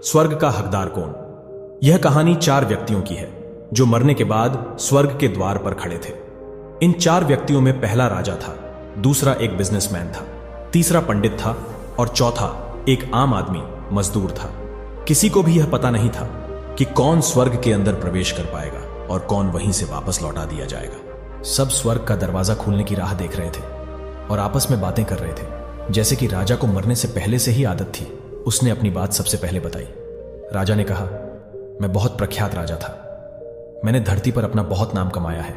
स्वर्ग का हकदार कौन। यह कहानी 4 व्यक्तियों की है जो मरने के बाद स्वर्ग के द्वार पर खड़े थे। इन 4 व्यक्तियों में पहला राजा था, दूसरा एक बिजनेसमैन था, तीसरा पंडित था और चौथा एक आम आदमी मजदूर था। किसी को भी यह पता नहीं था कि कौन स्वर्ग के अंदर प्रवेश कर पाएगा और कौन वहीं से वापस लौटा दिया जाएगा। सब स्वर्ग का दरवाजा खोलने की राह देख रहे थे और आपस में बातें कर रहे थे। जैसे कि राजा को मरने से पहले से ही आदत थी, उसने अपनी बात सबसे पहले बताई। राजा ने कहा, मैं बहुत प्रख्यात राजा था, मैंने धरती पर अपना बहुत नाम कमाया है,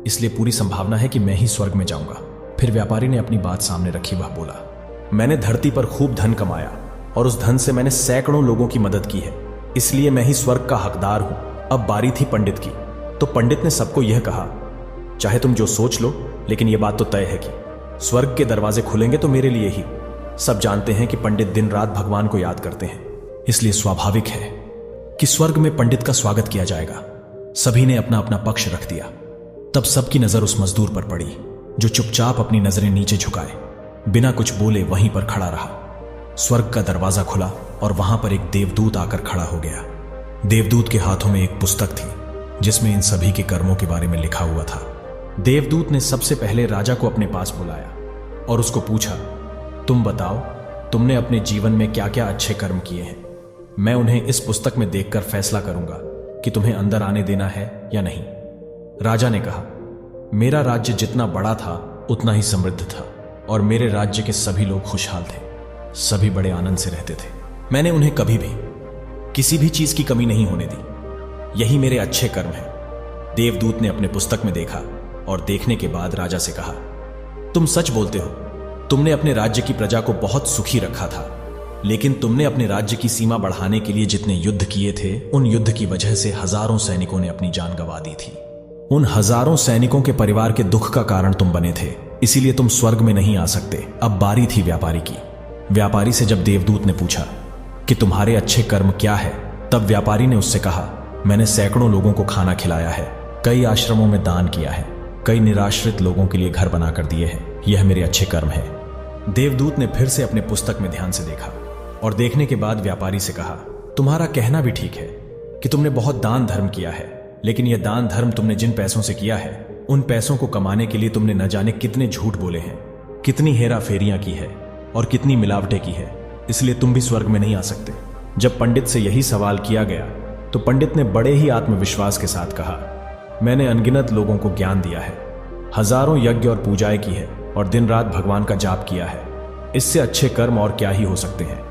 इसलिए पूरी संभावना है कि मैं ही स्वर्ग में जाऊंगा। फिर व्यापारी ने अपनी बात सामने रखी। वह बोला, मैंने धरती पर खूब धन कमाया और उस धन से मैंने सैकड़ों लोगों की मदद की है, इसलिए मैं ही स्वर्ग का हकदार हूं। अब बारी थी पंडित की, तो पंडित ने सबको यह कहा, चाहे तुम जो सोच लो, लेकिन यह बात तो तय है कि स्वर्ग के दरवाजे खुलेंगे तो मेरे लिए ही। सब जानते हैं कि पंडित दिन रात भगवान को याद करते हैं, इसलिए स्वाभाविक है कि स्वर्ग में पंडित का स्वागत किया जाएगा। सभी ने अपना अपना पक्ष रख दिया। तब सबकी नजर उस मजदूर पर पड़ी जो चुपचाप अपनी नजरें नीचे झुकाए बिना कुछ बोले वहीं पर खड़ा रहा। स्वर्ग का दरवाजा खुला और वहां पर एक देवदूत आकर खड़ा हो गया। देवदूत के हाथों में एक पुस्तक थी जिसमें इन सभी के कर्मों के बारे में लिखा हुआ था। देवदूत ने सबसे पहले राजा को अपने पास बुलाया और उसको पूछा, तुम बताओ, तुमने अपने जीवन में क्या क्या अच्छे कर्म किए हैं। मैं उन्हें इस पुस्तक में देखकर फैसला करूंगा कि तुम्हें अंदर आने देना है या नहीं। राजा ने कहा, मेरा राज्य जितना बड़ा था उतना ही समृद्ध था और मेरे राज्य के सभी लोग खुशहाल थे, सभी बड़े आनंद से रहते थे। मैंने उन्हें कभी भी किसी भी चीज की कमी नहीं होने दी। यही मेरे अच्छे कर्म हैं। देवदूत ने अपने पुस्तक में देखा और देखने के बाद राजा से कहा, तुम सच बोलते हो, तुमने अपने राज्य की प्रजा को बहुत सुखी रखा था, लेकिन तुमने अपने राज्य की सीमा बढ़ाने के लिए जितने युद्ध किए थे, उन युद्ध की वजह से हजारों सैनिकों ने अपनी जान गंवा दी थी। उन हजारों सैनिकों के परिवार के दुख का कारण तुम बने थे, इसीलिए तुम स्वर्ग में नहीं आ सकते। अब बारी थी व्यापारी की। व्यापारी से जब देवदूत ने पूछा कि तुम्हारे अच्छे कर्म क्या है, तब व्यापारी ने उससे कहा, मैंने सैकड़ों लोगों को खाना खिलाया है, कई आश्रमों में दान किया है, कई निराश्रित लोगों के लिए घर बनाकर दिए हैं, यह मेरे अच्छे कर्म है। देवदूत ने फिर से अपने पुस्तक में ध्यान से देखा और देखने के बाद व्यापारी से कहा, तुम्हारा कहना भी ठीक है कि तुमने बहुत दान धर्म किया है, लेकिन यह दान धर्म तुमने जिन पैसों से किया है, उन पैसों को कमाने के लिए तुमने न जाने कितने झूठ बोले हैं, कितनी हेरा फेरियां की है और कितनी मिलावटें की है, इसलिए तुम भी स्वर्ग में नहीं आ सकते। जब पंडित से यही सवाल किया गया तो पंडित ने बड़े ही आत्मविश्वास के साथ कहा, मैंने अनगिनत लोगों को ज्ञान दिया है, हजारों यज्ञ और पूजाएं की है और दिन रात भगवान का जाप किया है, इससे अच्छे कर्म और क्या ही हो सकते हैं।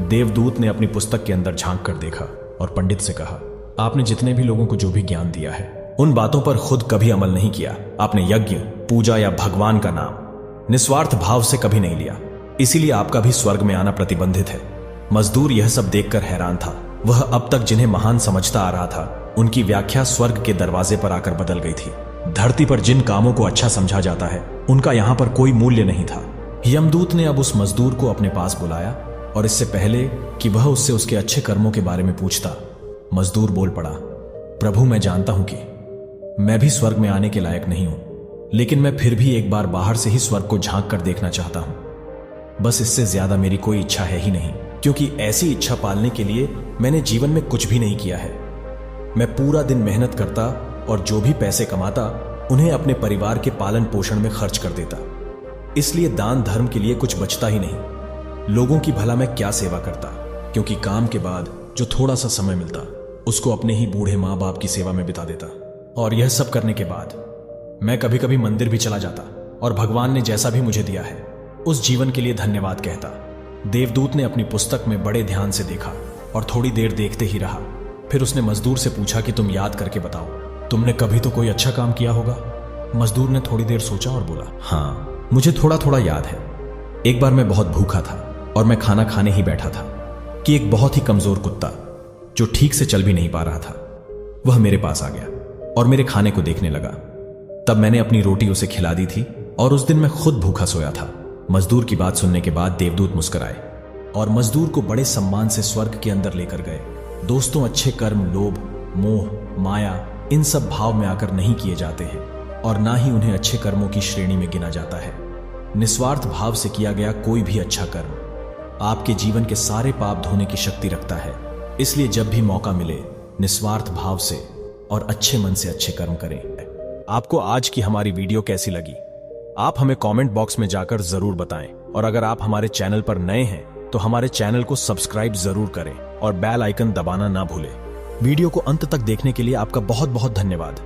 देवदूत ने अपनी पुस्तक के अंदर झांक कर देखा और पंडित से कहा, आपने जितने भी लोगों को जो भी ज्ञान दिया है, उन बातों पर खुद कभी अमल नहीं किया। आपने यज्ञ, पूजा या भगवान का नाम निस्वार्थ भाव से कभी नहीं लिया, इसीलिए आपका भी स्वर्ग में आना प्रतिबंधित है। मजदूर यह सब देखकर हैरान था। वह अब तक जिन्हें महान समझता आ रहा था, उनकी व्याख्या स्वर्ग के दरवाजे पर आकर बदल गई थी। धरती पर जिन कामों को अच्छा समझा जाता है, उनका यहां पर कोई मूल्य नहीं था। यमदूत ने अब उस मजदूर को अपने पास बुलाया और इससे पहले कि वह उससे उसके अच्छे कर्मों के बारे में पूछता, मजदूर बोल पड़ा, प्रभु, मैं जानता हूं कि मैं भी स्वर्ग में आने के लायक नहीं हूं, लेकिन मैं फिर भी एक बार बाहर से ही स्वर्ग को झांक कर देखना चाहता हूं। बस इससे ज्यादा मेरी कोई इच्छा है ही नहीं, क्योंकि ऐसी इच्छा पालने के लिए मैंने जीवन में कुछ भी नहीं किया है। मैं पूरा दिन मेहनत करता और जो भी पैसे कमाता उन्हें अपने परिवार के पालन पोषण में खर्च कर देता, इसलिए दान धर्म के लिए कुछ बचता ही नहीं। लोगों की भला मैं क्या सेवा करता, क्योंकि काम के बाद जो थोड़ा सा समय मिलता उसको अपने ही बूढ़े माँ बाप की सेवा में बिता देता। और यह सब करने के बाद मैं कभी कभी मंदिर भी चला जाता और भगवान ने जैसा भी मुझे दिया है उस जीवन के लिए धन्यवाद कहता। देवदूत ने अपनी पुस्तक में बड़े ध्यान से देखा और थोड़ी देर देखते ही रहा। फिर उसने मजदूर से पूछा कि तुम याद करके बताओ, तुमने कभी तो कोई अच्छा काम किया होगा। मजदूर ने थोड़ी देर सोचा और बोला, हाँ, मुझे थोड़ा थोड़ा याद है। एक बार मैं बहुत भूखा था और मैं खाना खाने ही बैठा था कि एक बहुत ही कमजोर कुत्ता जो ठीक से चल भी नहीं पा रहा था, वह मेरे पास आ गया और मेरे खाने को देखने लगा। तब मैंने अपनी रोटी उसे खिला दी थी और उस दिन मैं खुद भूखा सोया था। मजदूर की बात सुनने के बाद देवदूत मुस्कुराए और मजदूर को बड़े सम्मान से स्वर्ग के अंदर लेकर गए। दोस्तों, अच्छे कर्म लोभ, मोह, माया इन सब भाव में आकर नहीं किए जाते हैं और ना ही उन्हें अच्छे कर्मों की श्रेणी में गिना जाता है। निस्वार्थ भाव से किया गया कोई भी अच्छा कर्म आपके जीवन के सारे पाप धोने की शक्ति रखता है इसलिए जब भी मौका मिले निस्वार्थ भाव से और अच्छे मन से अच्छे कर्म करें। आपको आज की हमारी वीडियो कैसी लगी आप हमें कमेंट बॉक्स में जाकर जरूर बताएं, और अगर आप हमारे चैनल पर नए हैं तो हमारे चैनल को सब्सक्राइब जरूर करें और बेल आइकन दबाना ना भूलें। वीडियो को अंत तक देखने के लिए आपका बहुत बहुत धन्यवाद।